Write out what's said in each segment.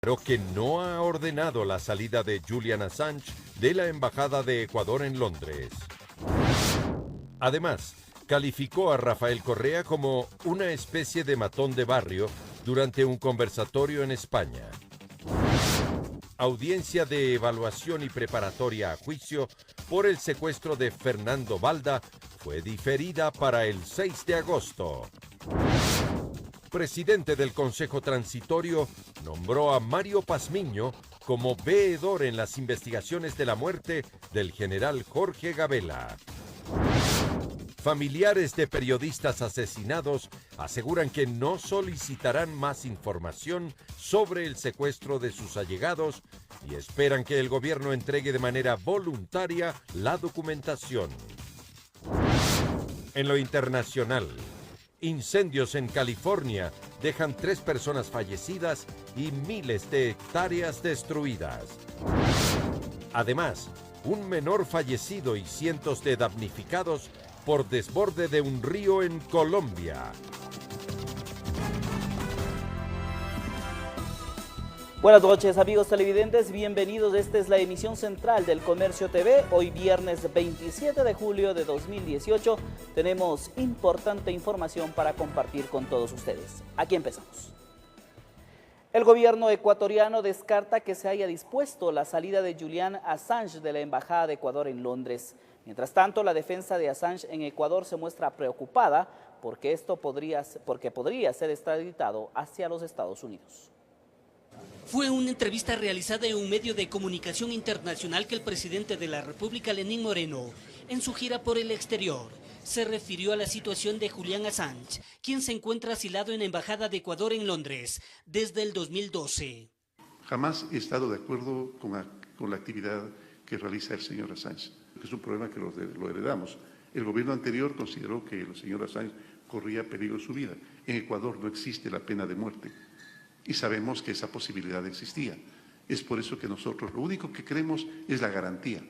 pero que no ha ordenado la salida de Julian Assange de la Embajada de Ecuador en Londres. Además, calificó a Rafael Correa como una especie de matón de barrio durante un conversatorio en España. Audiencia de evaluación y preparatoria a juicio por el secuestro de Fernando Balda fue diferida para el 6 de agosto. Presidente del Consejo Transitorio nombró a Mario Pazmiño como veedor en las investigaciones de la muerte del general Jorge Gabela. Familiares de periodistas asesinados aseguran que no solicitarán más información sobre el secuestro de sus allegados y esperan que el gobierno entregue de manera voluntaria la documentación. En lo internacional, incendios en California dejan 3 personas fallecidas y miles de hectáreas destruidas. Además, un menor fallecido y cientos de damnificados por desborde de un río en Colombia. Buenas noches, amigos televidentes, bienvenidos. Esta es la emisión central del Comercio TV. Hoy viernes 27 de julio de 2018 tenemos importante información para compartir con todos ustedes. Aquí empezamos. El gobierno ecuatoriano descarta que se haya dispuesto la salida de Julian Assange de la Embajada de Ecuador en Londres. Mientras tanto, la defensa de Assange en Ecuador se muestra preocupada porque podría ser extraditado hacia los Estados Unidos. Fue una entrevista realizada en un medio de comunicación internacional que el presidente de la República, Lenín Moreno, en su gira por el exterior, se refirió a la situación de Julian Assange, quien se encuentra asilado en la Embajada de Ecuador en Londres desde el 2012. Jamás he estado de acuerdo con la actividad que realiza el señor Assange. Es un problema que lo heredamos. El gobierno anterior consideró que el señor Assange corría peligro su vida. En Ecuador no existe la pena de muerte y sabemos que esa posibilidad existía. Es por eso que nosotros lo único que queremos es la garantía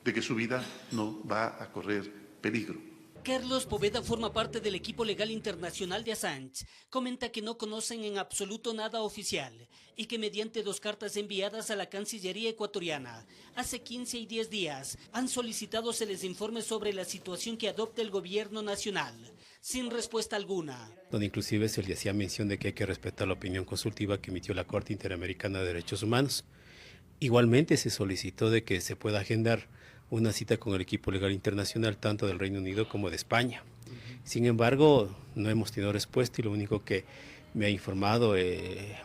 de que su vida no va a correr peligro. Carlos Poveda forma parte del equipo legal internacional de Assange. Comenta que no conocen en absoluto nada oficial y que mediante 2 cartas enviadas a la Cancillería ecuatoriana hace 15 y 10 días han solicitado se les informe sobre la situación que adopta el gobierno nacional, sin respuesta alguna. Donde inclusive se le hacía mención de que hay que respetar la opinión consultiva que emitió la Corte Interamericana de Derechos Humanos. Igualmente se solicitó de que se pueda agendar una cita con el equipo legal internacional tanto del Reino Unido como de España. Sin embargo, no hemos tenido respuesta y lo único que me ha informado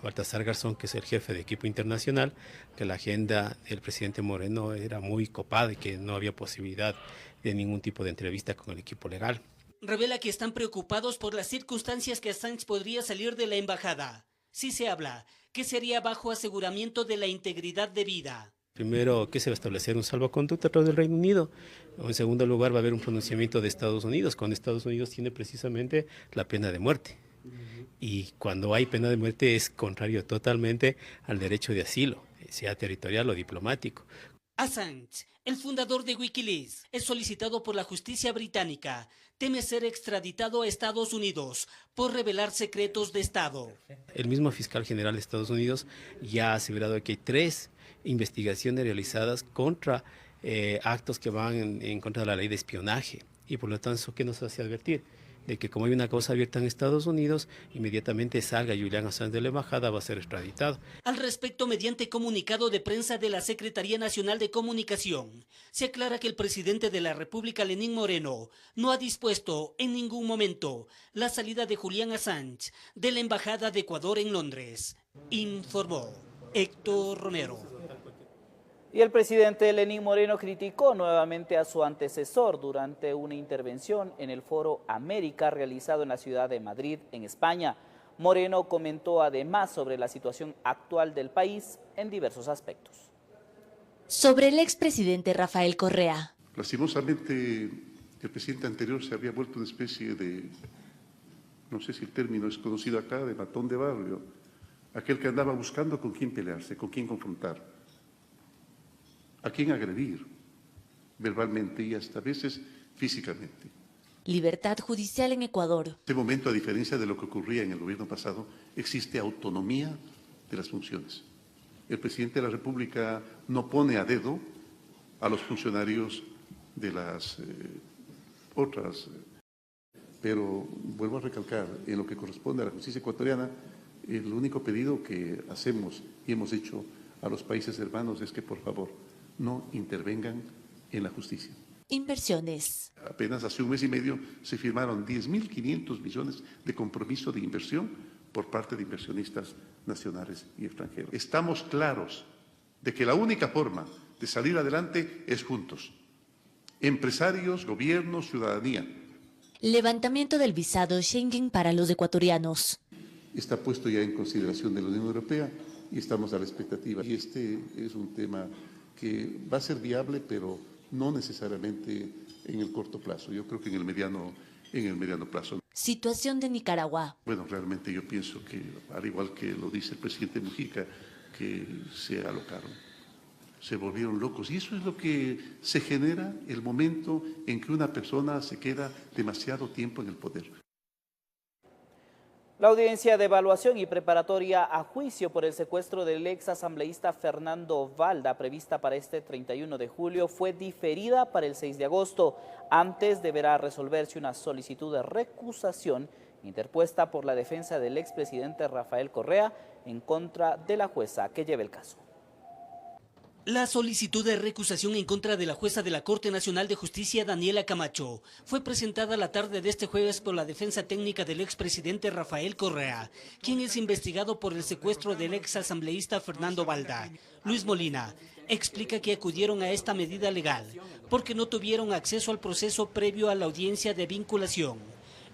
Baltasar Garzón, que es el jefe de equipo internacional, que la agenda del presidente Moreno era muy copada y que no había posibilidad de ningún tipo de entrevista con el equipo legal. Revela que están preocupados por las circunstancias que Assange podría salir de la embajada. Si se habla que sería bajo aseguramiento de la integridad de vida. Primero, que se va a establecer un salvoconducto a través del Reino Unido. En segundo lugar, va a haber un pronunciamiento de Estados Unidos, cuando Estados Unidos tiene precisamente la pena de muerte. Y cuando hay pena de muerte es contrario totalmente al derecho de asilo, sea territorial o diplomático. Assange, el fundador de Wikileaks, es solicitado por la justicia británica. Teme ser extraditado a Estados Unidos por revelar secretos de Estado. El mismo fiscal general de Estados Unidos ya ha asegurado que hay 3 investigaciones realizadas contra actos que van en contra de la ley de espionaje. Y por lo tanto, ¿qué nos hace advertir? De que como hay una causa abierta en Estados Unidos, inmediatamente salga Julian Assange de la embajada, va a ser extraditado. Al respecto, mediante comunicado de prensa de la Secretaría Nacional de Comunicación, se aclara que el presidente de la República, Lenín Moreno, no ha dispuesto en ningún momento la salida de Julian Assange de la Embajada de Ecuador en Londres, informó Héctor Romero. Y el presidente Lenín Moreno criticó nuevamente a su antecesor durante una intervención en el Foro América realizado en la ciudad de Madrid, en España. Moreno comentó además sobre la situación actual del país en diversos aspectos. Sobre el expresidente Rafael Correa. Lastimosamente, el presidente anterior se había vuelto una especie de, no sé si el término es conocido acá, de matón de barrio, aquel que andaba buscando con quién pelearse, con quién confrontar, a quién agredir, verbalmente y hasta a veces físicamente. Libertad judicial en Ecuador. En este momento, a diferencia de lo que ocurría en el gobierno pasado, existe autonomía de las funciones. El presidente de la República no pone a dedo a los funcionarios de las otras, pero vuelvo a recalcar, en lo que corresponde a la justicia ecuatoriana, el único pedido que hacemos y hemos hecho a los países hermanos es que por favor no intervengan en la justicia. Inversiones. Apenas hace un mes y medio se firmaron 10.500 millones de compromiso de inversión por parte de inversionistas nacionales y extranjeros. Estamos claros de que la única forma de salir adelante es juntos. Empresarios, gobiernos, ciudadanía. Levantamiento del visado Schengen para los ecuatorianos. Está puesto ya en consideración de la Unión Europea y estamos a la expectativa. Y este es un tema que va a ser viable, pero no necesariamente en el corto plazo. Yo creo que en el mediano plazo. Situación de Nicaragua. Bueno, realmente yo pienso que, al igual que lo dice el presidente Mujica, que se alocaron, se volvieron locos. Y eso es lo que se genera el momento en que una persona se queda demasiado tiempo en el poder. La audiencia de evaluación y preparatoria a juicio por el secuestro del ex asambleísta Fernando Valda, prevista para este 31 de julio, fue diferida para el 6 de agosto. Antes deberá resolverse una solicitud de recusación interpuesta por la defensa del expresidente Rafael Correa en contra de la jueza que lleva el caso. La solicitud de recusación en contra de la jueza de la Corte Nacional de Justicia, Daniela Camacho, fue presentada la tarde de este jueves por la defensa técnica del expresidente Rafael Correa, quien es investigado por el secuestro del ex asambleísta Fernando Valda. Luis Molina explica que acudieron a esta medida legal porque no tuvieron acceso al proceso previo a la audiencia de vinculación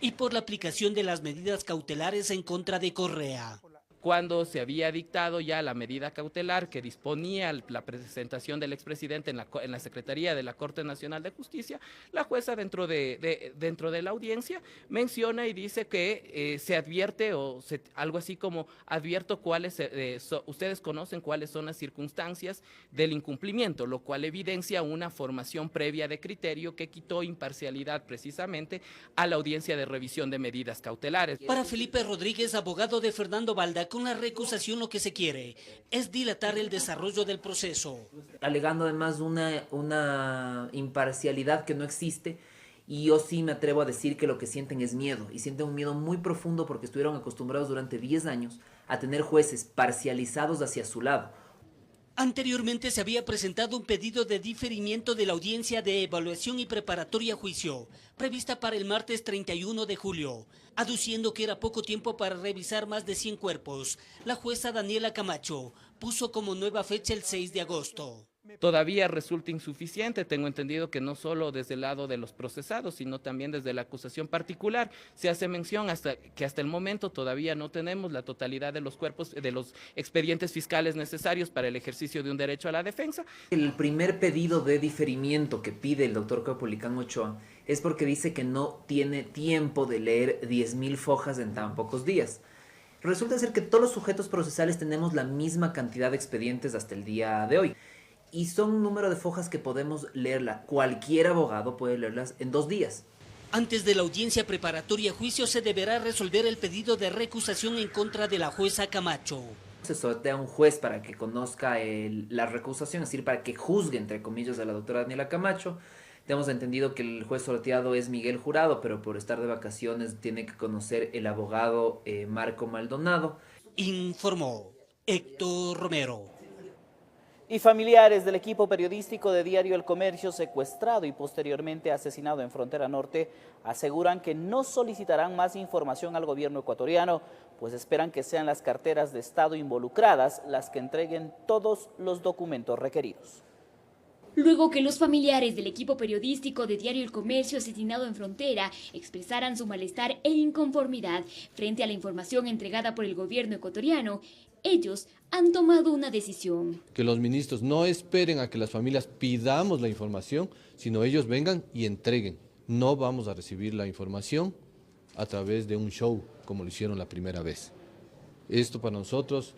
y por la aplicación de las medidas cautelares en contra de Correa. Cuando se había dictado ya la medida cautelar que disponía la presentación del expresidente en la Secretaría de la Corte Nacional de Justicia, la jueza dentro de la audiencia menciona y dice que se advierte algo así como advierto cuáles, ustedes conocen cuáles son las circunstancias del incumplimiento, lo cual evidencia una formación previa de criterio que quitó imparcialidad precisamente a la audiencia de revisión de medidas cautelares. Para Felipe Rodríguez, abogado de Fernando Valda, con la recusación lo que se quiere es dilatar el desarrollo del proceso. Alegando además una imparcialidad que no existe, y yo sí me atrevo a decir que lo que sienten es miedo, y sienten un miedo muy profundo porque estuvieron acostumbrados durante 10 años a tener jueces parcializados hacia su lado. Anteriormente se había presentado un pedido de diferimiento de la audiencia de evaluación y preparatoria a juicio, prevista para el martes 31 de julio, aduciendo que era poco tiempo para revisar más de 100 cuerpos. La jueza Daniela Camacho puso como nueva fecha el 6 de agosto. Todavía resulta insuficiente, tengo entendido que no solo desde el lado de los procesados, sino también desde la acusación particular. Se hace mención que hasta el momento todavía no tenemos la totalidad de los cuerpos, de los expedientes fiscales necesarios para el ejercicio de un derecho a la defensa. El primer pedido de diferimiento que pide el doctor Caupolicán Ochoa es porque dice que no tiene tiempo de leer 10.000 fojas en tan pocos días. Resulta ser que todos los sujetos procesales tenemos la misma cantidad de expedientes hasta el día de hoy. Y son un número de fojas que podemos leerla. Cualquier abogado puede leerlas en 2 días. Antes de la audiencia preparatoria a juicio se deberá resolver el pedido de recusación en contra de la jueza Camacho. Se sortea un juez para que conozca la recusación, es decir, para que juzgue, entre comillas, a la doctora Daniela Camacho. Tenemos entendido que el juez sorteado es Miguel Jurado, pero por estar de vacaciones tiene que conocer el abogado Marco Maldonado. Informó Héctor Romero. Y familiares del equipo periodístico de Diario El Comercio secuestrado y posteriormente asesinado en Frontera Norte aseguran que no solicitarán más información al gobierno ecuatoriano, pues esperan que sean las carteras de Estado involucradas las que entreguen todos los documentos requeridos. Luego que los familiares del equipo periodístico de Diario El Comercio asesinado en Frontera expresaran su malestar e inconformidad frente a la información entregada por el gobierno ecuatoriano, ellos han tomado una decisión. Que los ministros no esperen a que las familias pidamos la información, sino ellos vengan y entreguen. No vamos a recibir la información a través de un show, como lo hicieron la primera vez. Esto para nosotros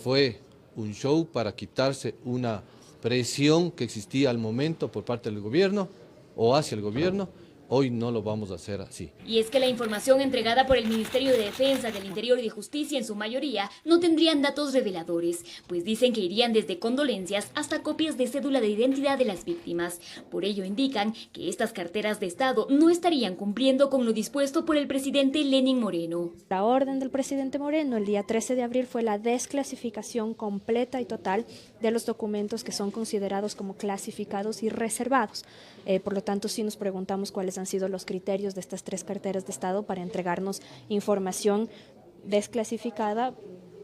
fue un show para quitarse una presión que existía al momento por parte del gobierno o hacia el gobierno, Hoy no lo vamos a hacer así. Y es que la información entregada por el Ministerio de Defensa, del Interior y de Justicia en su mayoría no tendrían datos reveladores, pues dicen que irían desde condolencias hasta copias de cédula de identidad de las víctimas. Por ello indican que estas carteras de Estado no estarían cumpliendo con lo dispuesto por el presidente Lenín Moreno. La orden del presidente Moreno el día 13 de abril fue la desclasificación completa y total de los documentos que son considerados como clasificados y reservados. Por lo tanto, sí nos preguntamos cuáles han sido los criterios de estas 3 carteras de Estado para entregarnos información desclasificada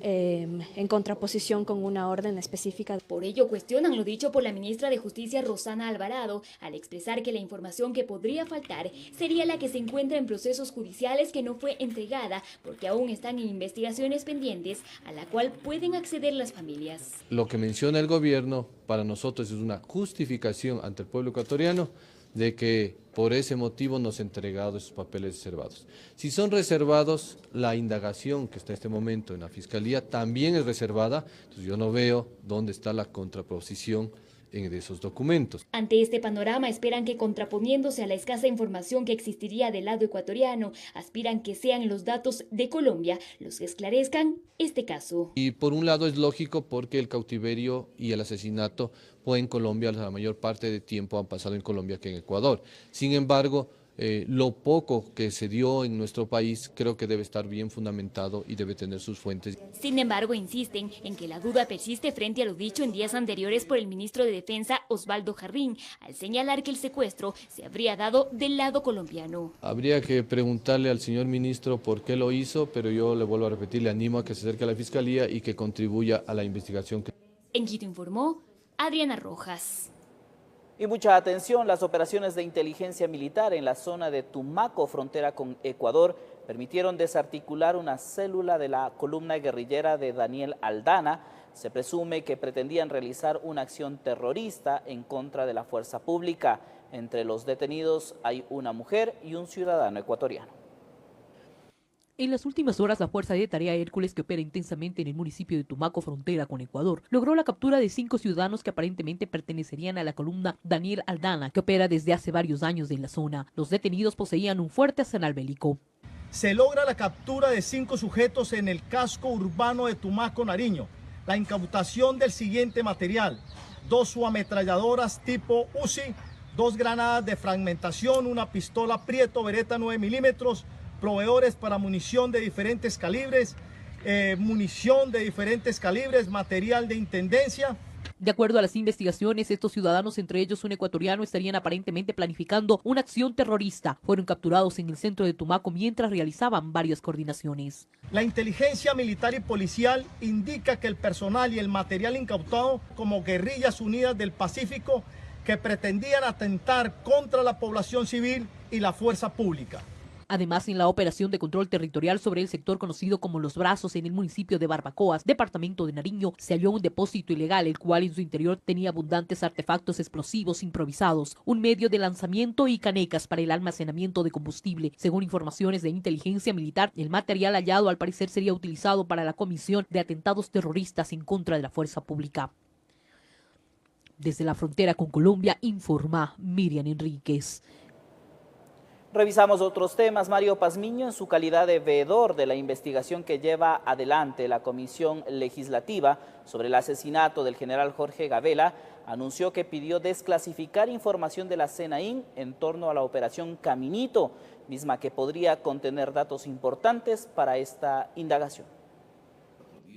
en contraposición con una orden específica. Por ello cuestionan lo dicho por la ministra de Justicia Rosana Alvarado al expresar que la información que podría faltar sería la que se encuentra en procesos judiciales que no fue entregada porque aún están en investigaciones pendientes a la cual pueden acceder las familias. Lo que menciona el gobierno para nosotros es una justificación ante el pueblo ecuatoriano de que por ese motivo nos ha entregado esos papeles reservados. Si son reservados, la indagación que está en este momento en la Fiscalía también es reservada, entonces yo no veo dónde está la contraposición de esos documentos. Ante este panorama esperan que, contraponiéndose a la escasa información que existiría del lado ecuatoriano, aspiran que sean los datos de Colombia los que esclarezcan este caso. Y por un lado es lógico porque el cautiverio y el asesinato fue en Colombia, la mayor parte del tiempo han pasado en Colombia que en Ecuador. Sin embargo, lo poco que se dio en nuestro país creo que debe estar bien fundamentado y debe tener sus fuentes. Sin embargo, insisten en que la duda persiste frente a lo dicho en días anteriores por el ministro de Defensa, Osvaldo Jarrín, al señalar que el secuestro se habría dado del lado colombiano. Habría que preguntarle al señor ministro por qué lo hizo, pero yo le vuelvo a repetir, le animo a que se acerque a la Fiscalía y que contribuya a la investigación. En Quito informó Adriana Rojas. Y mucha atención, las operaciones de inteligencia militar en la zona de Tumaco, frontera con Ecuador, permitieron desarticular una célula de la columna guerrillera de Daniel Aldana. Se presume que pretendían realizar una acción terrorista en contra de la fuerza pública. Entre los detenidos hay una mujer y un ciudadano ecuatoriano. En las últimas horas, la Fuerza de Tarea Hércules, que opera intensamente en el municipio de Tumaco, frontera con Ecuador, logró la captura de 5 ciudadanos que aparentemente pertenecerían a la columna Daniel Aldana, que opera desde hace varios años en la zona. Los detenidos poseían un fuerte arsenal bélico. Se logra la captura de 5 sujetos en el casco urbano de Tumaco, Nariño. La incautación del siguiente material: 2 subametralladoras tipo Uzi, 2 granadas de fragmentación, una pistola Prieto Beretta 9 milímetros, proveedores para munición de diferentes calibres, material de intendencia. De acuerdo a las investigaciones, estos ciudadanos, entre ellos un ecuatoriano, estarían aparentemente planificando una acción terrorista. Fueron capturados en el centro de Tumaco mientras realizaban varias coordinaciones. La inteligencia militar y policial indica que el personal y el material incautado como guerrillas unidas del Pacífico que pretendían atentar contra la población civil y la fuerza pública. Además, en la operación de control territorial sobre el sector conocido como Los Brazos en el municipio de Barbacoas, departamento de Nariño, se halló un depósito ilegal, el cual en su interior tenía abundantes artefactos explosivos improvisados, un medio de lanzamiento y canecas para el almacenamiento de combustible. Según informaciones de inteligencia militar, el material hallado al parecer sería utilizado para la comisión de atentados terroristas en contra de la fuerza pública. Desde la frontera con Colombia, informa Miriam Enríquez. Revisamos otros temas. Mario Pazmiño, en su calidad de veedor de la investigación que lleva adelante la Comisión Legislativa sobre el asesinato del general Jorge Gavela, anunció que pidió desclasificar información de la SENAIN en torno a la operación Caminito, misma que podría contener datos importantes para esta indagación.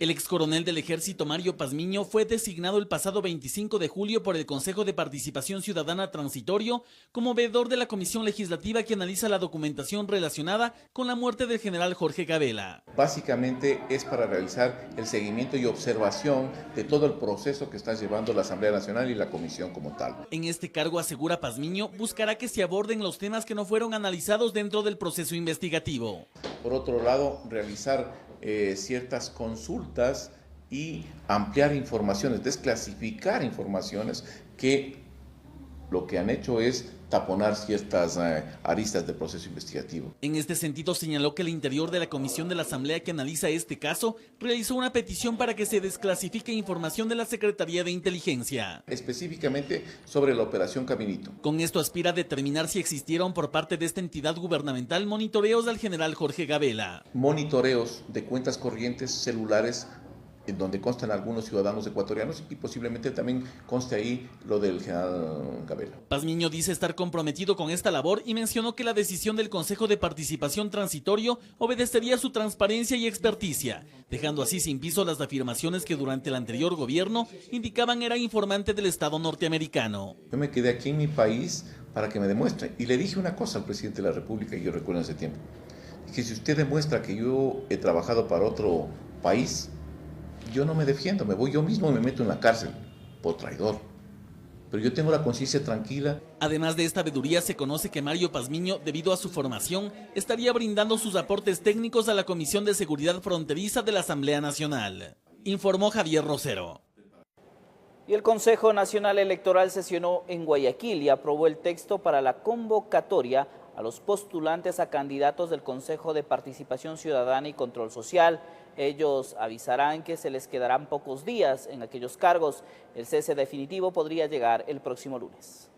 El excoronel del Ejército Mario Pazmiño fue designado el pasado 25 de julio por el Consejo de Participación Ciudadana Transitorio como veedor de la Comisión Legislativa que analiza la documentación relacionada con la muerte del general Jorge Gavela. Básicamente es para realizar el seguimiento y observación de todo el proceso que está llevando la Asamblea Nacional y la Comisión como tal. En este cargo, asegura Pazmiño, buscará que se aborden los temas que no fueron analizados dentro del proceso investigativo. Por otro lado, realizar ciertas consultas y ampliar informaciones, desclasificar informaciones que lo que han hecho es taponar ciertas aristas del proceso investigativo. En este sentido, señaló que el interior de la comisión de la Asamblea que analiza este caso realizó una petición para que se desclasifique información de la Secretaría de Inteligencia. Específicamente sobre la operación Caminito. Con esto aspira a determinar si existieron por parte de esta entidad gubernamental monitoreos al general Jorge Gabela. Monitoreos de cuentas corrientes celulares en donde constan algunos ciudadanos ecuatorianos y posiblemente también conste ahí lo del general Gabela. Pazmiño dice estar comprometido con esta labor y mencionó que la decisión del Consejo de Participación Transitorio obedecería a su transparencia y experticia, dejando así sin piso las afirmaciones que durante el anterior gobierno indicaban era informante del Estado norteamericano. Yo me quedé aquí en mi país para que me demuestre y le dije una cosa al presidente de la República, y yo recuerdo en ese tiempo, que si usted demuestra que yo he trabajado para otro país, yo no me defiendo, me voy yo mismo y me meto en la cárcel por traidor. Pero yo tengo la conciencia tranquila. Además de esta veeduría, se conoce que Mario Pazmiño, debido a su formación, estaría brindando sus aportes técnicos a la Comisión de Seguridad Fronteriza de la Asamblea Nacional. Informó Javier Rosero. Y el Consejo Nacional Electoral sesionó en Guayaquil y aprobó el texto para la convocatoria a los postulantes a candidatos del Consejo de Participación Ciudadana y Control Social. Ellos avisarán que se les quedarán pocos días en aquellos cargos. El cese definitivo podría llegar el próximo lunes.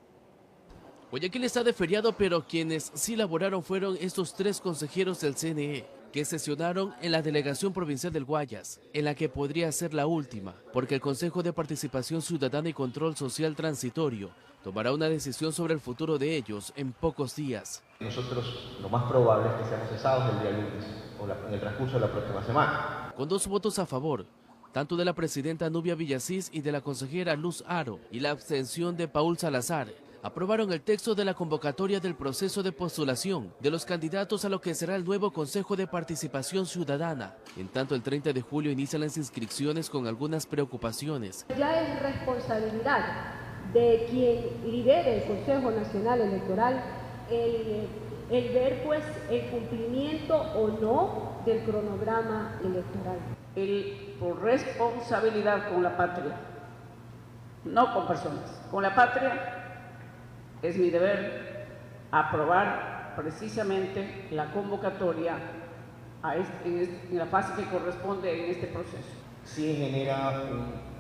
Guayaquil está de feriado, pero quienes sí laboraron fueron estos 3 consejeros del CNE, que sesionaron en la Delegación Provincial del Guayas, en la que podría ser la última, porque el Consejo de Participación Ciudadana y Control Social Transitorio tomará una decisión sobre el futuro de ellos en pocos días. Nosotros lo más probable es que seamos cesados el día lunes o en el transcurso de la próxima semana. Con 2 votos a favor, tanto de la presidenta Nubia Villasís y de la consejera Luz Aro, y la abstención de Paul Salazar, aprobaron el texto de la convocatoria del proceso de postulación de los candidatos a lo que será el nuevo Consejo de Participación Ciudadana. En tanto, el 30 de julio inician las inscripciones con algunas preocupaciones. Ya es responsabilidad de quien lidere el Consejo Nacional Electoral el ver pues el cumplimiento o no del cronograma electoral. Por responsabilidad con la patria, no con personas, con la patria, es mi deber aprobar precisamente la convocatoria en la fase que corresponde en este proceso. Sí genera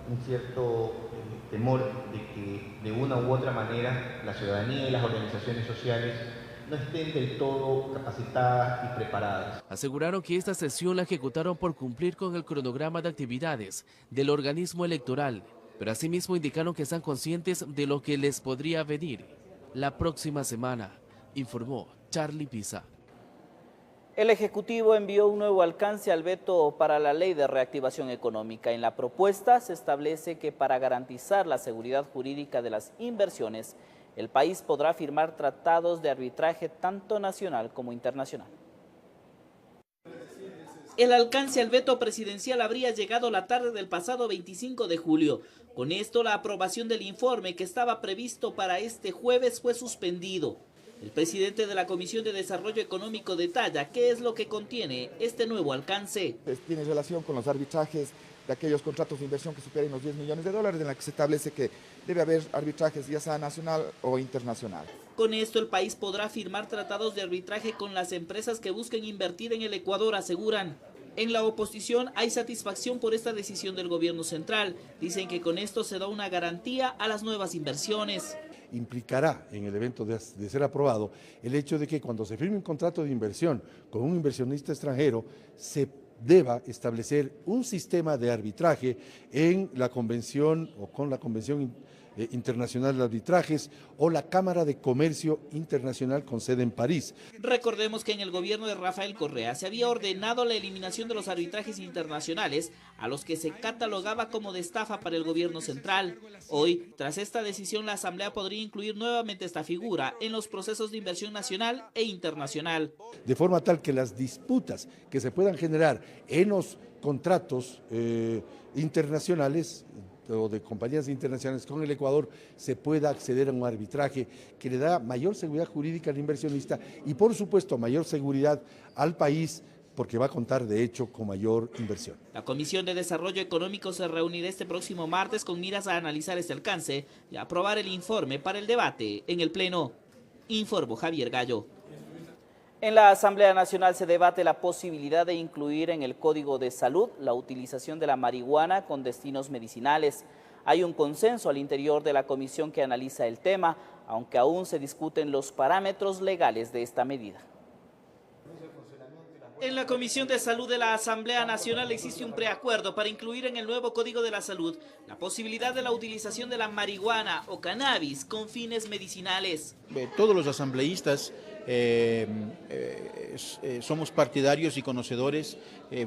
un cierto temor de que de una u otra manera la ciudadanía y las organizaciones sociales no estén del todo capacitadas y preparadas. Aseguraron que esta sesión la ejecutaron por cumplir con el cronograma de actividades del organismo electoral, pero asimismo indicaron que están conscientes de lo que les podría venir la próxima semana, informó Charlie Pisa. El Ejecutivo envió un nuevo alcance al veto para la Ley de Reactivación Económica. En la propuesta se establece que para garantizar la seguridad jurídica de las inversiones, el país podrá firmar tratados de arbitraje tanto nacional como internacional. El alcance al veto presidencial habría llegado la tarde del pasado 25 de julio. Con esto, la aprobación del informe que estaba previsto para este jueves fue suspendido. El presidente de la Comisión de Desarrollo Económico detalla qué es lo que contiene este nuevo alcance. Tiene relación con los arbitrajes de aquellos contratos de inversión que superen los $10 millones, en la que se establece que debe haber arbitrajes ya sea nacional o internacional. Con esto el país podrá firmar tratados de arbitraje con las empresas que busquen invertir en el Ecuador, aseguran. En la oposición hay satisfacción por esta decisión del gobierno central. Dicen que con esto se da una garantía a las nuevas inversiones. Implicará en el evento de ser aprobado el hecho de que cuando se firme un contrato de inversión con un inversionista extranjero se deba establecer un sistema de arbitraje en la convención o con la Convención Internacional de Arbitrajes o la Cámara de Comercio Internacional con sede en París. Recordemos que en el gobierno de Rafael Correa se había ordenado la eliminación de los arbitrajes internacionales a los que se catalogaba como de estafa para el gobierno central. Hoy, tras esta decisión, la Asamblea podría incluir nuevamente esta figura en los procesos de inversión nacional e internacional. De forma tal que las disputas que se puedan generar en los contratos internacionales o de compañías internacionales con el Ecuador se pueda acceder a un arbitraje que le da mayor seguridad jurídica al inversionista y por supuesto mayor seguridad al país porque va a contar de hecho con mayor inversión. La Comisión de Desarrollo Económico se reunirá este próximo martes con miras a analizar este alcance y a aprobar el informe para el debate en el Pleno. Informó Javier Gallo. En la Asamblea Nacional se debate la posibilidad de incluir en el Código de Salud la utilización de la marihuana con destinos medicinales. Hay un consenso al interior de la comisión que analiza el tema, aunque aún se discuten los parámetros legales de esta medida. En la Comisión de Salud de la Asamblea Nacional existe un preacuerdo para incluir en el nuevo Código de la Salud la posibilidad de la utilización de la marihuana o cannabis con fines medicinales. Todos los asambleístas somos partidarios y conocedores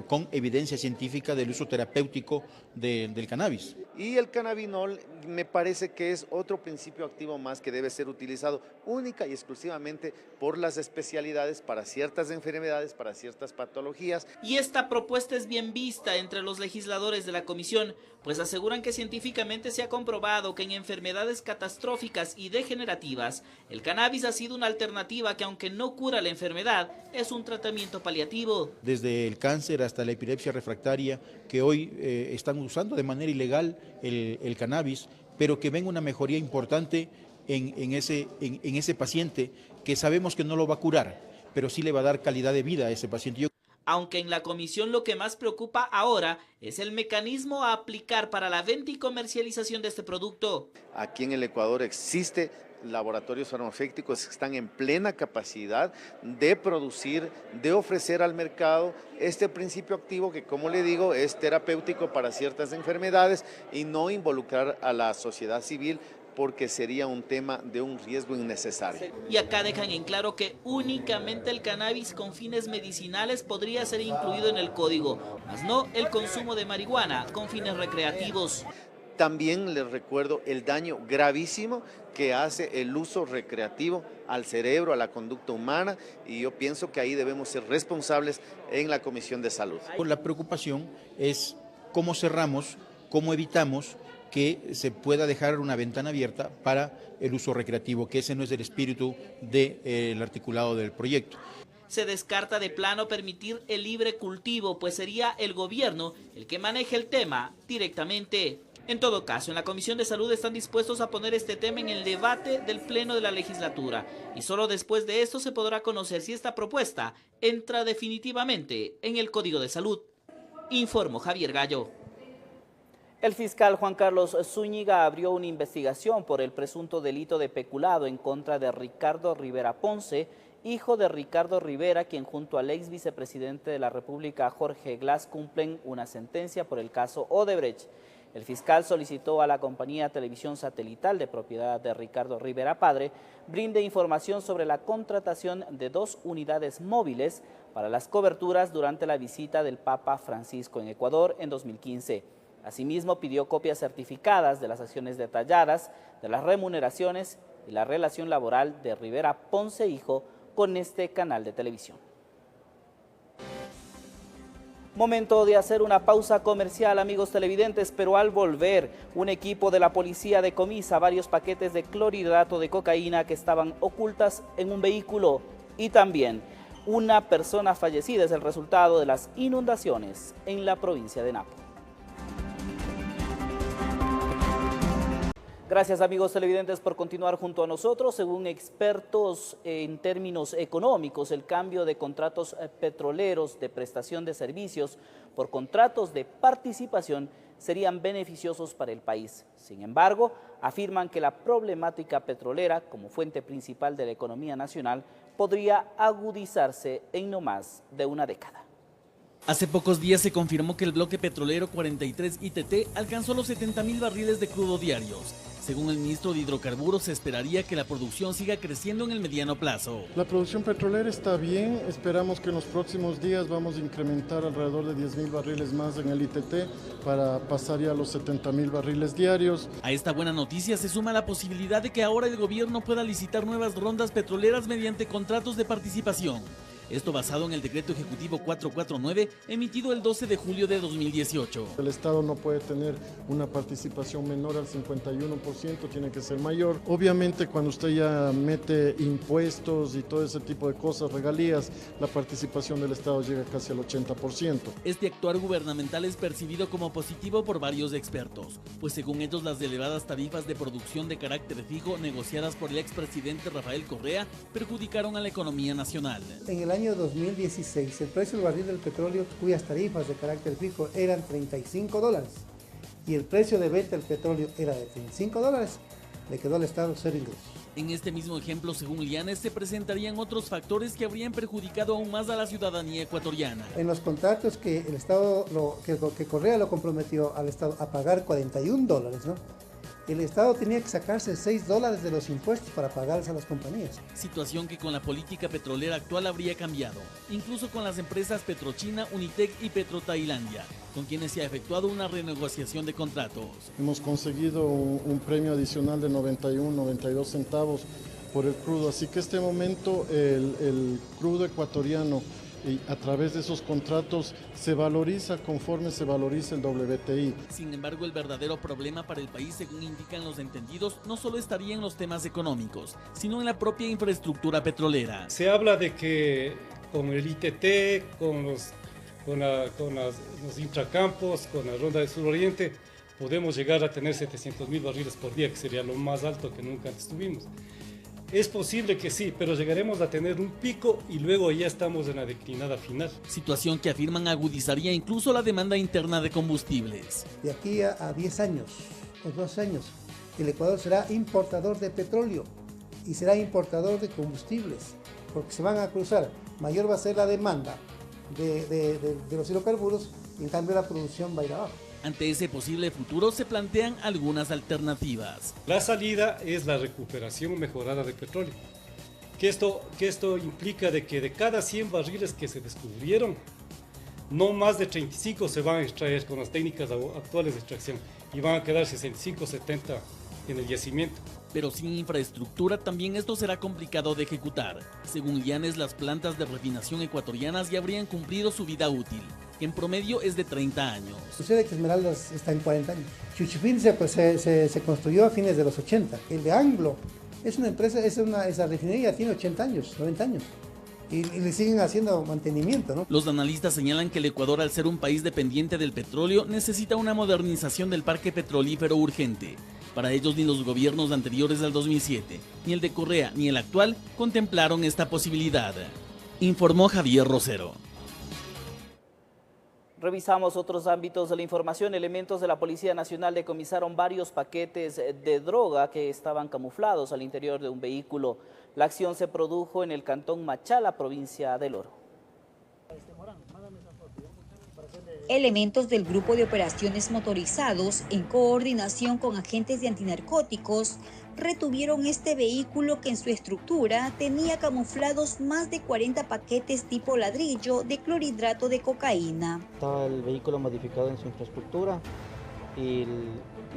con evidencia científica del uso terapéutico del cannabis. Y el cannabinol me parece que es otro principio activo más que debe ser utilizado única y exclusivamente por las especialidades para ciertas enfermedades, para ciertas patologías. Y esta propuesta es bien vista entre los legisladores de la comisión, pues aseguran que científicamente se ha comprobado que en enfermedades catastróficas y degenerativas, el cannabis ha sido una alternativa que, aunque no cura la enfermedad, es un tratamiento paliativo. Desde el cáncer hasta la epilepsia refractaria, que hoy están usando de manera ilegal el cannabis, pero que ven una mejoría importante en ese paciente, que sabemos que no lo va a curar, pero sí le va a dar calidad de vida a ese paciente. Aunque en la comisión lo que más preocupa ahora es el mecanismo a aplicar para la venta y comercialización de este producto. Aquí en el Ecuador existe laboratorios farmacéuticos que están en plena capacidad de producir, de ofrecer al mercado este principio activo que, como le digo, es terapéutico para ciertas enfermedades y no involucrar a la sociedad civil, porque sería un tema de un riesgo innecesario. Y acá dejan en claro que únicamente el cannabis con fines medicinales podría ser incluido en el código, mas no el consumo de marihuana con fines recreativos. También les recuerdo el daño gravísimo que hace el uso recreativo al cerebro, a la conducta humana, y yo pienso que ahí debemos ser responsables en la Comisión de Salud. La preocupación es cómo cerramos, cómo evitamos que se pueda dejar una ventana abierta para el uso recreativo, que ese no es el espíritu del articulado del proyecto. Se descarta de plano permitir el libre cultivo, pues sería el gobierno el que maneje el tema directamente. En todo caso, en la Comisión de Salud están dispuestos a poner este tema en el debate del Pleno de la legislatura, y solo después de esto se podrá conocer si esta propuesta entra definitivamente en el Código de Salud. Informó Javier Gallo. El fiscal Juan Carlos Zúñiga abrió una investigación por el presunto delito de peculado en contra de Ricardo Rivera Ponce, hijo de Ricardo Rivera, quien junto al ex vicepresidente de la República Jorge Glass cumplen una sentencia por el caso Odebrecht. El fiscal solicitó a la compañía Televisión Satelital de propiedad de Ricardo Rivera Padre brinde información sobre la contratación de 2 unidades móviles para las coberturas durante la visita del Papa Francisco en Ecuador en 2015. Asimismo, pidió copias certificadas de las acciones detalladas, de las remuneraciones y la relación laboral de Rivera Ponce Hijo con este canal de televisión. Momento de hacer una pausa comercial, amigos televidentes, pero al volver, un equipo de la policía decomisa varios paquetes de clorhidrato de cocaína que estaban ocultas en un vehículo, y también una persona fallecida es el resultado de las inundaciones en la provincia de Napo. Gracias, amigos televidentes, por continuar junto a nosotros. Según expertos en términos económicos, el cambio de contratos petroleros de prestación de servicios por contratos de participación serían beneficiosos para el país. Sin embargo, afirman que la problemática petrolera, como fuente principal de la economía nacional, podría agudizarse en no más de una década. Hace pocos días se confirmó que el bloque petrolero 43 ITT alcanzó los 70.000 barriles de crudo diarios. Según el ministro de Hidrocarburos, se esperaría que la producción siga creciendo en el mediano plazo. La producción petrolera está bien, esperamos que en los próximos días vamos a incrementar alrededor de 10.000 barriles más en el ITT para pasar ya a los 70.000 barriles diarios. A esta buena noticia se suma la posibilidad de que ahora el gobierno pueda licitar nuevas rondas petroleras mediante contratos de participación. Esto basado en el decreto ejecutivo 449 emitido el 12 de julio de 2018. El Estado no puede tener una participación menor al 51%, tiene que ser mayor. Obviamente cuando usted ya mete impuestos y todo ese tipo de cosas, regalías, la participación del Estado llega casi al 80%. Este actuar gubernamental es percibido como positivo por varios expertos, pues según ellos las elevadas tarifas de producción de carácter fijo negociadas por el expresidente Rafael Correa perjudicaron a la economía nacional. En el año 2016, el precio del barril del petróleo, cuyas tarifas de carácter fijo eran $35, y el precio de venta del petróleo era de $35, le quedó al Estado cero ingresos. En este mismo ejemplo, según Llanes, se presentarían otros factores que habrían perjudicado aún más a la ciudadanía ecuatoriana. En los contratos que el Estado, que Correa lo comprometió al Estado a pagar $41, ¿no? El Estado tenía que sacarse $6 de los impuestos para pagarles a las compañías. Situación que con la política petrolera actual habría cambiado, incluso con las empresas Petrochina, Unitec y Petrotailandia, con quienes se ha efectuado una renegociación de contratos. Hemos conseguido un premio adicional de 92 centavos por el crudo, así que este momento el crudo ecuatoriano y a través de esos contratos se valoriza conforme se valoriza el WTI. Sin embargo, el verdadero problema para el país, según indican los entendidos, no solo estaría en los temas económicos, sino en la propia infraestructura petrolera. Se habla de que con el ITT, con los intracampos, con la ronda del suroriente, podemos llegar a tener 700.000 barriles por día, que sería lo más alto que nunca antes tuvimos. Es posible que sí, pero llegaremos a tener un pico y luego ya estamos en la declinada final. Situación que afirman agudizaría incluso la demanda interna de combustibles. De aquí a 10 años o 12 años, el Ecuador será importador de petróleo y será importador de combustibles, porque se van a cruzar. Mayor va a ser la demanda de los hidrocarburos y en cambio la producción va a ir abajo. Ante ese posible futuro se plantean algunas alternativas. La salida es la recuperación mejorada de petróleo. Que esto implica de que de cada 100 barriles que se descubrieron, no más de 35 se van a extraer con las técnicas actuales de extracción y van a quedar 65, 70 en el yacimiento. Pero sin infraestructura también esto será complicado de ejecutar. Según Llanes, las plantas de refinación ecuatorianas ya habrían cumplido su vida útil, que en promedio es de 30 años. Sucede que Esmeraldas está en 40 años. Chuchipil se construyó a fines de los 80. El de Anglo es una empresa, esa refinería tiene 80 años, 90 años. Y le siguen haciendo mantenimiento, ¿no? Los analistas señalan que el Ecuador, al ser un país dependiente del petróleo, necesita una modernización del parque petrolífero urgente. Para ellos, ni los gobiernos anteriores al 2007, ni el de Correa, ni el actual, contemplaron esta posibilidad. Informó Javier Rosero. Revisamos otros ámbitos de la información. Elementos de la Policía Nacional decomisaron varios paquetes de droga que estaban camuflados al interior de un vehículo. La acción se produjo en el cantón Machala, provincia del Oro. Elementos del Grupo de Operaciones Motorizados, en coordinación con agentes de antinarcóticos, retuvieron este vehículo que en su estructura tenía camuflados más de 40 paquetes tipo ladrillo de clorhidrato de cocaína. Estaba el vehículo modificado en su infraestructura y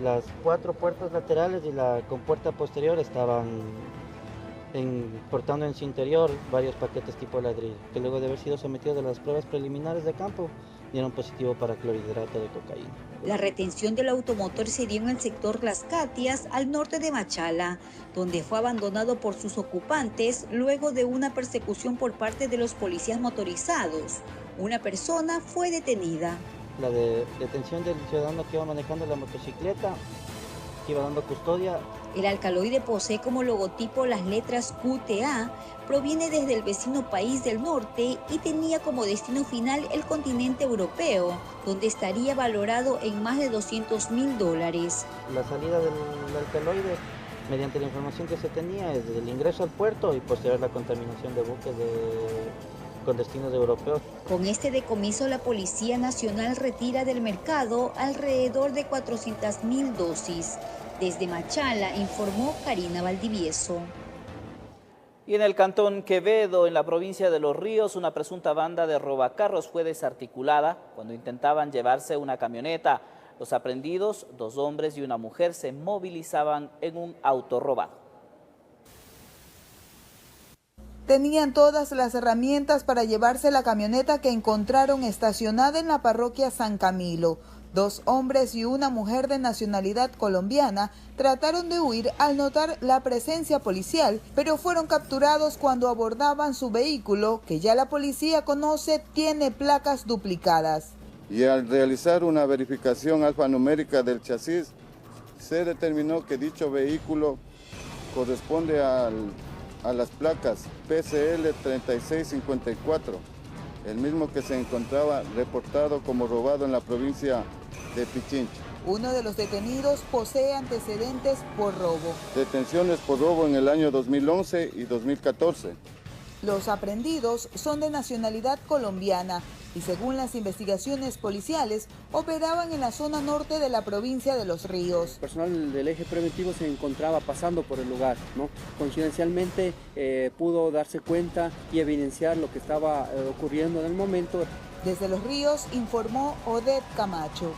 las 4 puertas laterales y la compuerta posterior estaban portando en su interior varios paquetes tipo ladrillo, que luego de haber sido sometidos a las pruebas preliminares de campo, dieron positivo para clorhidrato de cocaína. La retención del automotor se dio en el sector Las Catias, al norte de Machala, donde fue abandonado por sus ocupantes luego de una persecución por parte de los policías motorizados. Una persona fue detenida. La detención del ciudadano que iba manejando la motocicleta, que iba dando custodia. El alcaloide posee como logotipo las letras QTA, proviene desde el vecino país del norte y tenía como destino final el continente europeo, donde estaría valorado en más de $200.000. La salida del alcaloide, mediante la información que se tenía, es desde el ingreso al puerto y posterior la contaminación de buques con destinos europeos. Con este decomiso, la Policía Nacional retira del mercado alrededor de 400.000 dosis. Desde Machala, informó Karina Valdivieso. Y en el cantón Quevedo, en la provincia de Los Ríos, una presunta banda de robacarros fue desarticulada cuando intentaban llevarse una camioneta. Los aprendidos, 2 hombres y una mujer, se movilizaban en un auto robado. tenían todas las herramientas para llevarse la camioneta que encontraron estacionada en la parroquia San Camilo. 2 hombres y una mujer de nacionalidad colombiana trataron de huir al notar la presencia policial, pero fueron capturados cuando abordaban su vehículo, que ya la policía conoce tiene placas duplicadas. Y al realizar una verificación alfanumérica del chasis, se determinó que dicho vehículo corresponde a las placas PCL 3654, el mismo que se encontraba reportado como robado en la provincia de Pichincha. Uno de los detenidos posee antecedentes por robo. Detenciones por robo en el año 2011 y 2014. Los aprehendidos son de nacionalidad colombiana y según las investigaciones policiales operaban en la zona norte de la provincia de Los Ríos. El personal del eje preventivo se encontraba pasando por el lugar, ¿no? Coincidencialmente pudo darse cuenta y evidenciar lo que estaba ocurriendo en el momento. Desde Los Ríos informó Odette Camacho.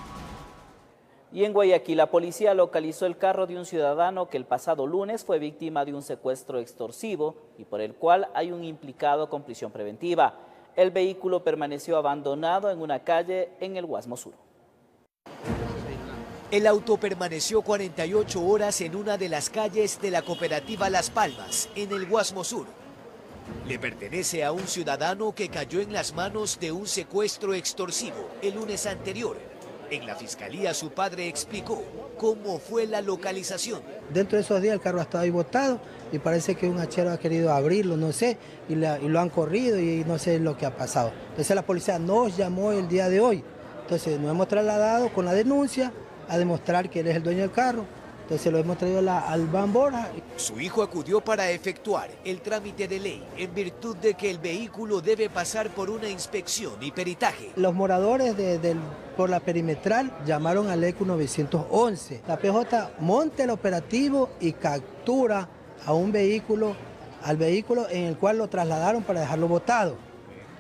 Y en Guayaquil, la policía localizó el carro de un ciudadano que el pasado lunes fue víctima de un secuestro extorsivo y por el cual hay un implicado con prisión preventiva. El vehículo permaneció abandonado en una calle en el Guasmo Sur. El auto permaneció 48 horas en una de las calles de la cooperativa Las Palmas, en el Guasmo Sur. Le pertenece a un ciudadano que cayó en las manos de un secuestro extorsivo el lunes anterior. En la fiscalía su padre explicó cómo fue la localización. Dentro de esos días el carro ha estado ahí botado y parece que un hachero ha querido abrirlo, no sé, y lo han corrido y no sé lo que ha pasado. Entonces la policía nos llamó el día de hoy. Entonces nos hemos trasladado con la denuncia a demostrar que él es el dueño del carro. Entonces lo hemos traído al Bambora. Su hijo acudió para efectuar el trámite de ley en virtud de que el vehículo debe pasar por una inspección y peritaje. Los moradores por la perimetral llamaron al ECU 911. La PJ monta el operativo y captura a un vehículo, al vehículo en el cual lo trasladaron para dejarlo botado.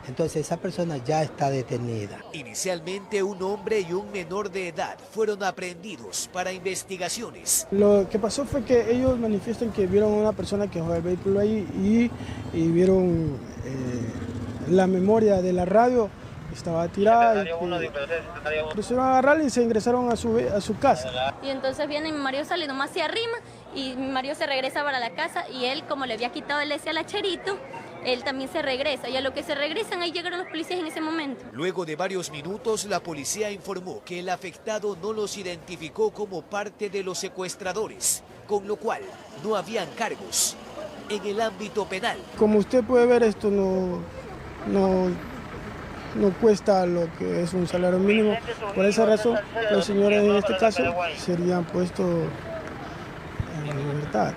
Entonces esa persona ya está detenida. Inicialmente un hombre y un menor de edad fueron aprehendidos para investigaciones. Lo que pasó fue que ellos manifiestan que vieron a una persona que dejó el vehículo ahí y vieron la memoria de la radio estaba tirada. Quisieron agarrarla y se ingresaron a su casa. Y entonces viene mi marido, sale nomás se arrima y mi marido se regresa para la casa y él, como le había quitado el ese al hacherito, él también se regresa y a lo que se regresan ahí llegaron los policías en ese momento. Luego de varios minutos la policía informó que el afectado no los identificó como parte de los secuestradores, con lo cual no habían cargos en el ámbito penal. Como usted puede ver, esto no cuesta lo que es un salario mínimo. Por esa razón los señores en este caso serían puestos en libertad.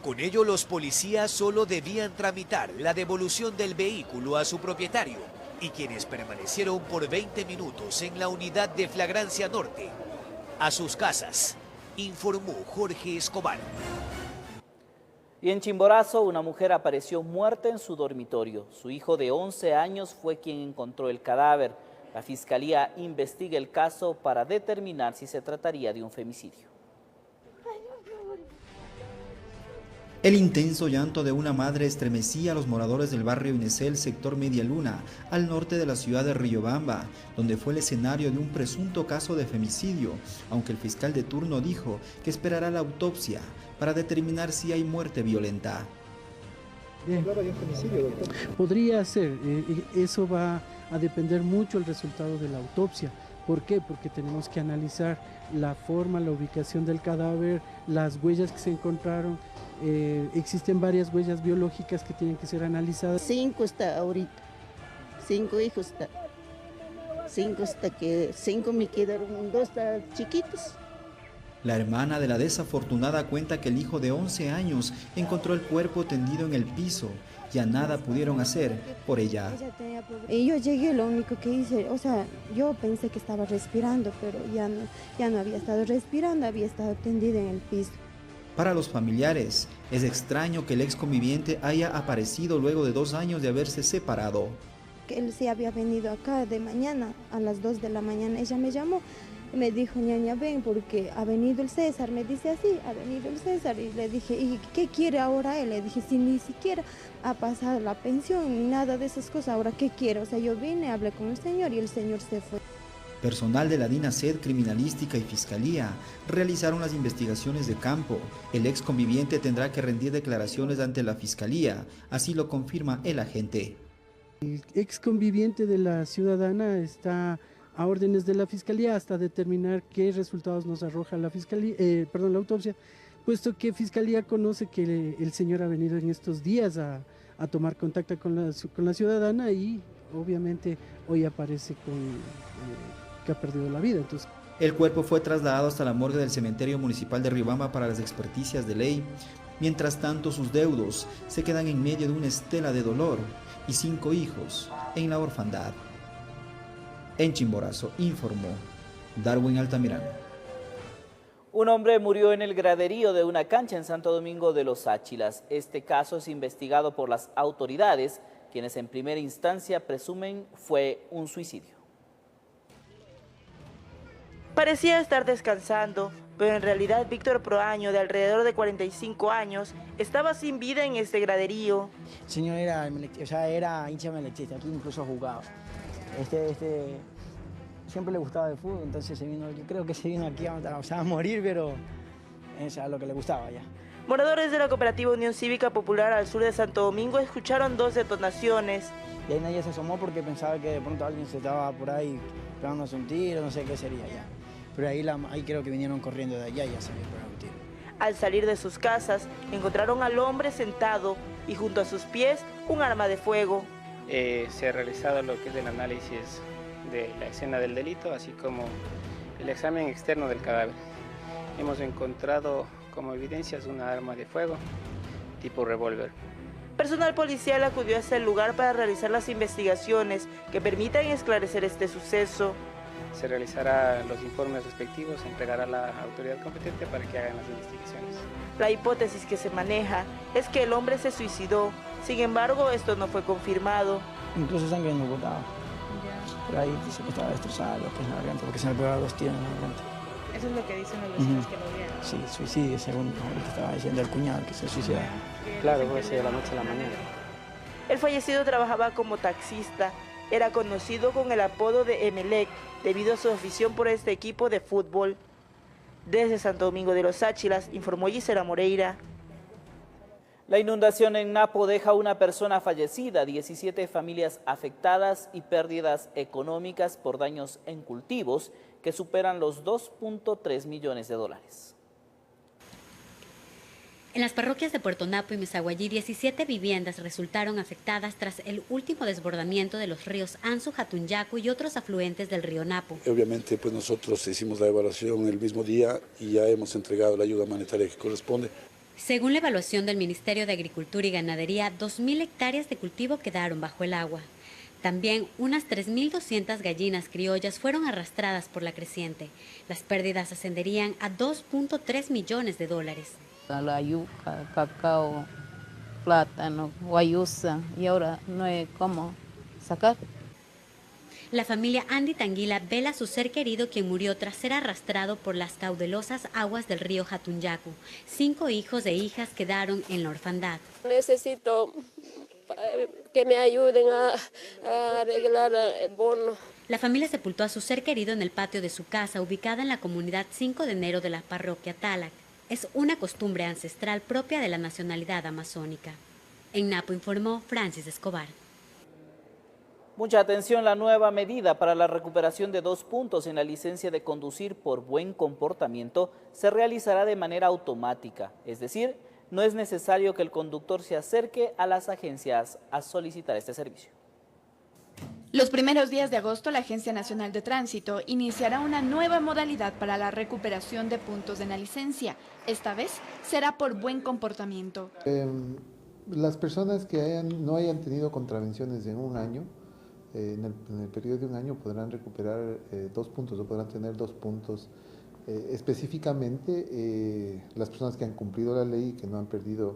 Con ello, los policías solo debían tramitar la devolución del vehículo a su propietario y quienes permanecieron por 20 minutos en la unidad de flagrancia norte, a sus casas, informó Jorge Escobar. Y en Chimborazo, una mujer apareció muerta en su dormitorio. Su hijo de 11 años fue quien encontró el cadáver. La fiscalía investiga el caso para determinar si se trataría de un femicidio. El intenso llanto de una madre estremecía a los moradores del barrio Inesel, sector Media Luna, al norte de la ciudad de Riobamba, donde fue el escenario de un presunto caso de femicidio, aunque el fiscal de turno dijo que esperará la autopsia para determinar si hay muerte violenta. Bien. Podría ser, eso va a depender mucho el resultado de la autopsia. ¿Por qué? Porque tenemos que analizar la forma, la ubicación del cadáver, las huellas que se encontraron. Existen varias huellas biológicas que tienen que ser analizadas. 5 está ahorita, 5 hijos está. 5 me quedaron, 2 están chiquitos. La hermana de la desafortunada cuenta que el hijo de 11 años encontró el cuerpo tendido en el piso. Ya nada pudieron hacer por ella. Y yo llegué, lo único que hice, yo pensé que estaba respirando, pero ya no había estado respirando, había estado tendida en el piso. Para los familiares, es extraño que el ex conviviente haya aparecido luego de 2 años de haberse separado. Él se había venido acá de mañana, a las 2 de la mañana, ella me llamó Y me dijo, ñaña, ven, porque ha venido el César, me dice así, ha venido el César. Y le dije, ¿y qué quiere ahora él? Le dije, si ni siquiera ha pasado la pensión, ni nada de esas cosas, ¿ahora qué quiere? O sea, yo vine, hablé con el señor y el señor se fue. Personal de la DINASED, Criminalística y Fiscalía realizaron las investigaciones de campo. El ex conviviente tendrá que rendir declaraciones ante la Fiscalía, así lo confirma el agente. El ex conviviente de la ciudadana está a órdenes de la Fiscalía hasta determinar qué resultados nos arroja la Fiscalía, la autopsia, puesto que Fiscalía conoce que el señor ha venido en estos días a tomar contacto con la ciudadana y obviamente hoy aparece que ha perdido la vida. Entonces, el cuerpo fue trasladado hasta la morgue del cementerio municipal de Riobamba para las experticias de ley. Mientras tanto, sus deudos se quedan en medio de una estela de dolor y 5 hijos en la orfandad. En Chimborazo informó Darwin Altamirano. Un hombre murió en el graderío de una cancha en Santo Domingo de los Áchilas. Este caso es investigado por las autoridades, quienes en primera instancia presumen fue un suicidio. Parecía estar descansando, pero en realidad Víctor Proaño, de alrededor de 45 años, estaba sin vida en este graderío. El señor era hincha melechista, aquí incluso jugaba. Siempre le gustaba el fútbol, entonces yo creo que se vino aquí a morir, pero es a lo que le gustaba ya. Moradores de la cooperativa Unión Cívica Popular al sur de Santo Domingo escucharon 2 detonaciones. Y ahí nadie se asomó porque pensaba que de pronto alguien se estaba por ahí pegándose un tiro, no sé qué sería ya. Pero ahí creo que vinieron corriendo de allá y ya salió por un tiro. Al salir de sus casas, encontraron al hombre sentado y junto a sus pies un arma de fuego. Se ha realizado lo que es el análisis de la escena del delito, así como el examen externo del cadáver. Hemos encontrado como evidencias una arma de fuego tipo revólver. Personal policial acudió hasta el lugar para realizar las investigaciones que permitan esclarecer este suceso. Se realizará los informes respectivos, se entregará a la autoridad competente para que hagan las investigaciones. La hipótesis que se maneja es que el hombre se suicidó, sin embargo esto no fue confirmado. Incluso sangre no botaba. Pero ahí dice que estaba destrozada lo que es la garganta, porque se le pegaron 2 tiros en la garganta. Eso es lo que dicen los vecinos que lo vieron. Sí, suicidio, según lo que estaba diciendo el cuñado, que se suicidó. Claro, fue de la noche a la mañana. El fallecido trabajaba como taxista. Era conocido con el apodo de Emelec debido a su afición por este equipo de fútbol. Desde Santo Domingo de los Áchilas, informó Gisela Moreira. La inundación en Napo deja una persona fallecida, 17 familias afectadas y pérdidas económicas por daños en cultivos que superan los 2.3 millones de dólares. En las parroquias de Puerto Napo y Mesaguallí, 17 viviendas resultaron afectadas tras el último desbordamiento de los ríos Anzu, Jatunyacu y otros afluentes del río Napo. Obviamente, pues nosotros hicimos la evaluación el mismo día y ya hemos entregado la ayuda humanitaria que corresponde. Según la evaluación del Ministerio de Agricultura y Ganadería, 2.000 hectáreas de cultivo quedaron bajo el agua. También unas 3.200 gallinas criollas fueron arrastradas por la creciente. Las pérdidas ascenderían a 2.3 millones de dólares. La yuca, cacao, plátano, guayusa y ahora no hay cómo sacar. La familia Andy Tanguila vela a su ser querido quien murió tras ser arrastrado por las caudalosas aguas del río Jatunyacu. 5 hijos e hijas quedaron en la orfandad. Necesito que me ayuden a arreglar el bono. La familia sepultó a su ser querido en el patio de su casa, ubicada en la comunidad 5 de enero de la parroquia Talac. Es una costumbre ancestral propia de la nacionalidad amazónica. En Napo informó Francis Escobar. Mucha atención, la nueva medida para la recuperación de 2 puntos en la licencia de conducir por buen comportamiento se realizará de manera automática, es decir, no es necesario que el conductor se acerque a las agencias a solicitar este servicio. Los primeros días de agosto, la Agencia Nacional de Tránsito iniciará una nueva modalidad para la recuperación de puntos en la licencia. Esta vez será por buen comportamiento. Las personas que no hayan tenido contravenciones en un año, en el periodo de un año podrán recuperar 2 puntos o podrán tener 2 puntos. Específicamente, las personas que han cumplido la ley y que no han perdido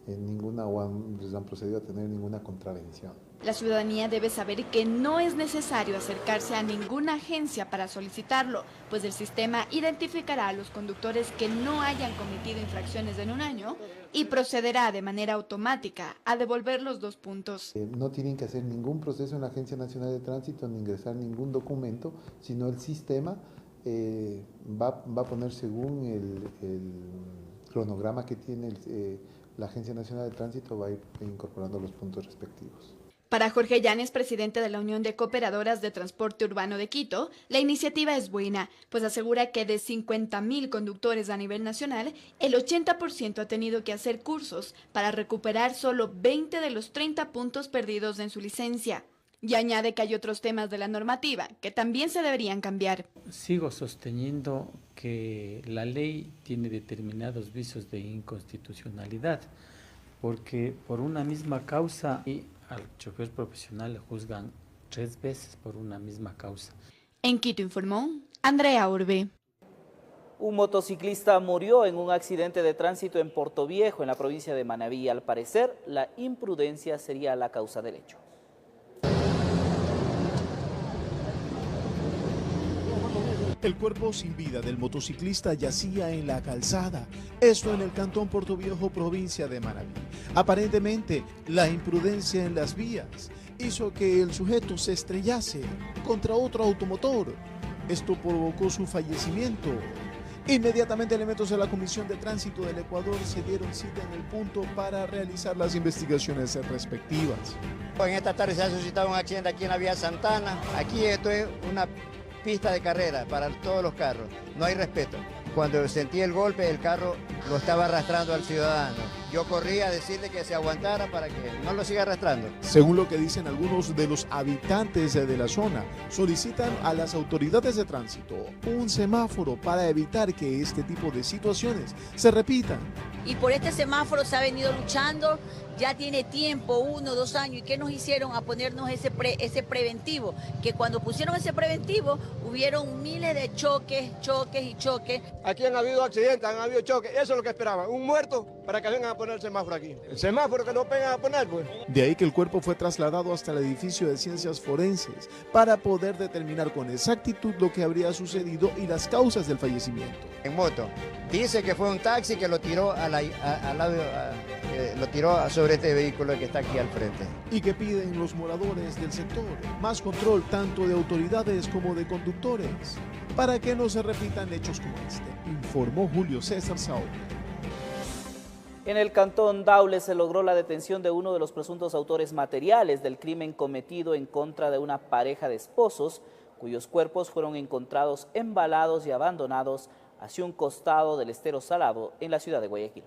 ninguna o les han procedido a tener ninguna contravención. La ciudadanía debe saber que no es necesario acercarse a ninguna agencia para solicitarlo, pues el sistema identificará a los conductores que no hayan cometido infracciones en un año y procederá de manera automática a devolver los 2 puntos. No tienen que hacer ningún proceso en la Agencia Nacional de Tránsito ni ingresar ningún documento, sino el sistema va a poner según el cronograma que tiene la Agencia Nacional de Tránsito, va a ir incorporando los puntos respectivos. Para Jorge Llanes, presidente de la Unión de Cooperadoras de Transporte Urbano de Quito, la iniciativa es buena, pues asegura que de 50.000 conductores a nivel nacional, el 80% ha tenido que hacer cursos para recuperar solo 20 de los 30 puntos perdidos en su licencia. Y añade que hay otros temas de la normativa que también se deberían cambiar. Sigo sosteniendo que la ley tiene determinados vicios de inconstitucionalidad, porque por una misma causa y al chofer profesional le juzgan 3 veces por una misma causa. En Quito informó Andrea Urbe. Un motociclista murió en un accidente de tránsito en Portoviejo, en la provincia de Manabí. Al parecer, la imprudencia sería la causa del hecho. El cuerpo sin vida del motociclista yacía en la calzada, esto en el cantón Portoviejo, provincia de Manabí. Aparentemente, la imprudencia en las vías hizo que el sujeto se estrellase contra otro automotor. Esto provocó su fallecimiento. Inmediatamente elementos de la Comisión de Tránsito del Ecuador se dieron cita en el punto para realizar las investigaciones respectivas. En esta tarde se ha suscitado un accidente aquí en la vía Santana. Aquí esto es una pista de carrera para todos los carros, no hay respeto. Cuando sentí el golpe, el carro lo estaba arrastrando al ciudadano. Yo corrí a decirle que se aguantara para que no lo siga arrastrando. Según lo que dicen algunos de los habitantes de la zona, solicitan a las autoridades de tránsito un semáforo para evitar que este tipo de situaciones se repitan. Y por este semáforo se ha venido luchando, ya tiene tiempo, 1 o 2 años. ¿Y qué nos hicieron? A ponernos ese preventivo, que cuando pusieron ese preventivo hubieron miles de choques. Aquí han habido accidentes, han habido choques, eso es lo que esperaban, un muerto para que vengan a poner el semáforo aquí. El semáforo que no vengan a poner, pues. De ahí que el cuerpo fue trasladado hasta el edificio de ciencias forenses para poder determinar con exactitud lo que habría sucedido y las causas del fallecimiento. En moto, dice que fue un taxi que lo tiró lo tiró sobre este vehículo que está aquí al frente. Y que piden los moradores del sector más control tanto de autoridades como de conductores para que no se repitan hechos como este, informó Julio César Saúl. En el cantón Daule se logró la detención de uno de los presuntos autores materiales del crimen cometido en contra de una pareja de esposos, cuyos cuerpos fueron encontrados embalados y abandonados hacia un costado del estero Salado en la ciudad de Guayaquil.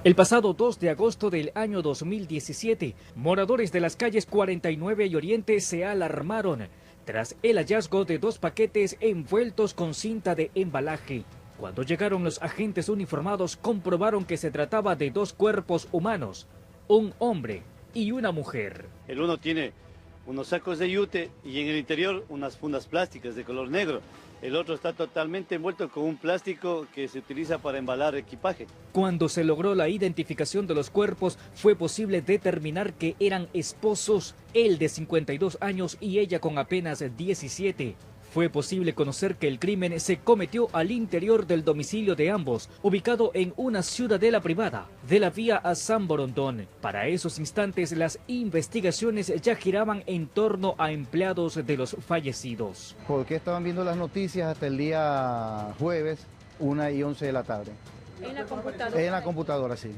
El pasado 2 de agosto del año 2017, moradores de las calles 49 y Oriente se alarmaron tras el hallazgo de 2 paquetes envueltos con cinta de embalaje. Cuando llegaron los agentes uniformados, comprobaron que se trataba de 2 cuerpos humanos, un hombre y una mujer. El uno tiene unos sacos de yute y en el interior unas fundas plásticas de color negro. El otro está totalmente envuelto con un plástico que se utiliza para embalar equipaje. Cuando se logró la identificación de los cuerpos, fue posible determinar que eran esposos, él de 52 años y ella con apenas 17. Fue posible conocer que el crimen se cometió al interior del domicilio de ambos, ubicado en una ciudadela privada de la vía a San Borondón. Para esos instantes, las investigaciones ya giraban en torno a empleados de los fallecidos. Porque estaban viendo las noticias hasta el día jueves, 1:11 de la tarde. ¿En la computadora? En la computadora, sí.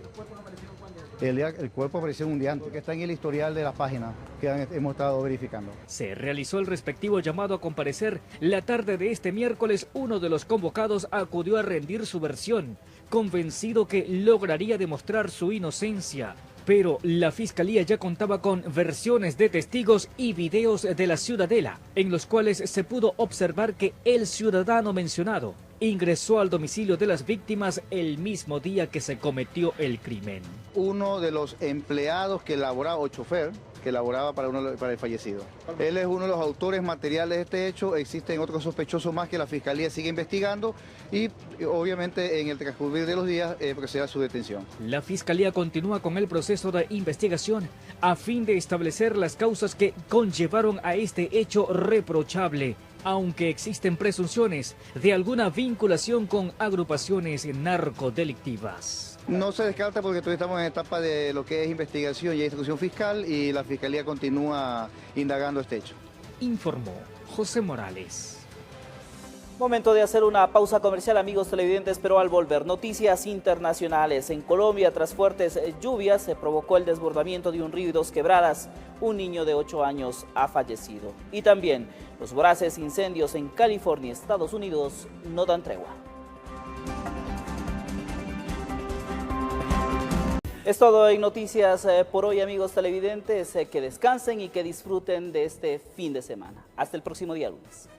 El cuerpo apareció un día antes, que está en el historial de la página que hemos estado verificando. Se realizó el respectivo llamado a comparecer. La tarde de este miércoles, uno de los convocados acudió a rendir su versión, convencido que lograría demostrar su inocencia. Pero la fiscalía ya contaba con versiones de testigos y videos de la ciudadela, en los cuales se pudo observar que el ciudadano mencionado ingresó al domicilio de las víctimas el mismo día que se cometió el crimen. Uno de los empleados que laboraba, o chofer, que laboraba para el fallecido. Él es uno de los autores materiales de este hecho, existen otros sospechosos más que la Fiscalía sigue investigando y obviamente en el transcurrir de los días procederá a su detención. La Fiscalía continúa con el proceso de investigación a fin de establecer las causas que conllevaron a este hecho reprochable, aunque existen presunciones de alguna vinculación con agrupaciones narcodelictivas. No se descarta porque todavía estamos en etapa de lo que es investigación y instrucción fiscal y la Fiscalía continúa indagando este hecho. Informó José Morales. Momento de hacer una pausa comercial, amigos televidentes, pero al volver, noticias internacionales. En Colombia, tras fuertes lluvias, se provocó el desbordamiento de un río y 2 quebradas. Un niño de 8 años ha fallecido. Y también, los voraces incendios en California, Estados Unidos, no dan tregua. Es todo en noticias por hoy, amigos televidentes. Que descansen y que disfruten de este fin de semana. Hasta el próximo día lunes.